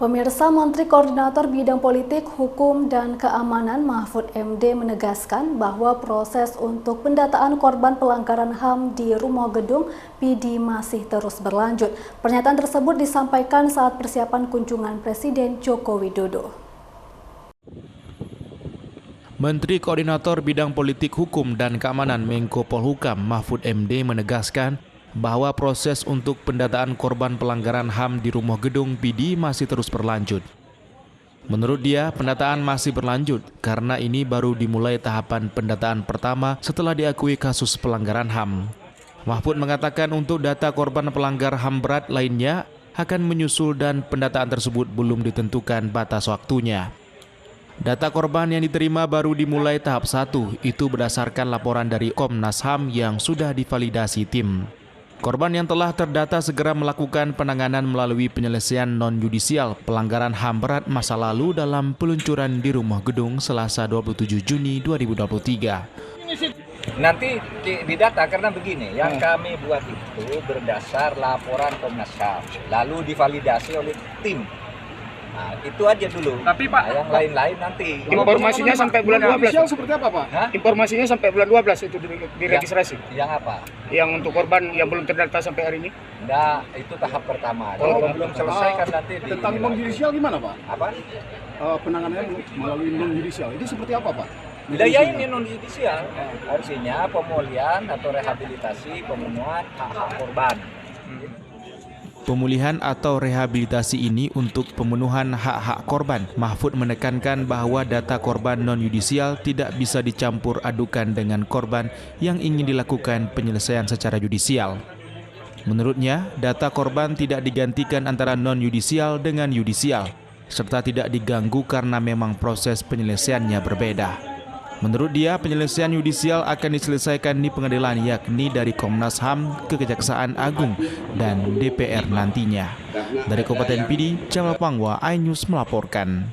Pemirsa, Menteri Koordinator Bidang Politik, Hukum, dan Keamanan Mahfud MD menegaskan bahwa proses untuk pendataan korban pelanggaran HAM di Rumah Gedung PD masih terus berlanjut. Pernyataan tersebut disampaikan saat persiapan kunjungan Presiden Joko Widodo. Menteri Koordinator Bidang Politik, Hukum, dan Keamanan Menko Polhukam Mahfud MD menegaskan bahwa proses untuk pendataan korban pelanggaran HAM di Rumah Gedung PD masih terus berlanjut. Menurut dia, pendataan masih berlanjut karena ini baru dimulai tahapan pendataan pertama setelah diakui kasus pelanggaran HAM. Mahfud mengatakan untuk data korban pelanggar HAM berat lainnya akan menyusul dan pendataan tersebut belum ditentukan batas waktunya. Data korban yang diterima baru dimulai tahap 1, itu berdasarkan laporan dari Komnas HAM yang sudah divalidasi tim. Korban yang telah terdata segera melakukan penanganan melalui penyelesaian non-yudisial pelanggaran HAM berat masa lalu dalam peluncuran di Rumah Gedung Selasa 27 Juni 2023. Nanti didata karena begini, yang kami buat itu berdasar laporan Komnas HAM, lalu divalidasi oleh tim. Nah, itu aja dulu. Tapi Pak, yang lain-lain nanti. Informasinya sampai bulan 12. Seperti apa, Pak? Hah? Informasinya sampai bulan 12 itu diregistrasi. Yang apa? Yang untuk korban yang belum terdata sampai hari ini? Enggak, itu tahap pertama. Oh, belum selesai kan nanti di tentang non-judicial gimana, Pak? apa? Penanganannya melalui non-judicial. Itu seperti apa, Pak? Ya ini non-judicial. Artinya pemulihan atau rehabilitasi pemenuhan hak-hak korban. Pemulihan atau rehabilitasi ini untuk pemenuhan hak-hak korban. Mahfud menekankan bahwa data korban non-yudisial tidak bisa dicampur adukan dengan korban yang ingin dilakukan penyelesaian secara yudisial. Menurutnya, data korban tidak digantikan antara non-yudisial dengan yudisial, serta tidak diganggu karena memang proses penyelesaiannya berbeda. Menurut dia, penyelesaian yudisial akan diselesaikan di pengadilan, yakni dari Komnas HAM ke Kejaksaan Agung dan DPR nantinya. Dari Kabupaten PD, Jamal Pangwa, iNews melaporkan.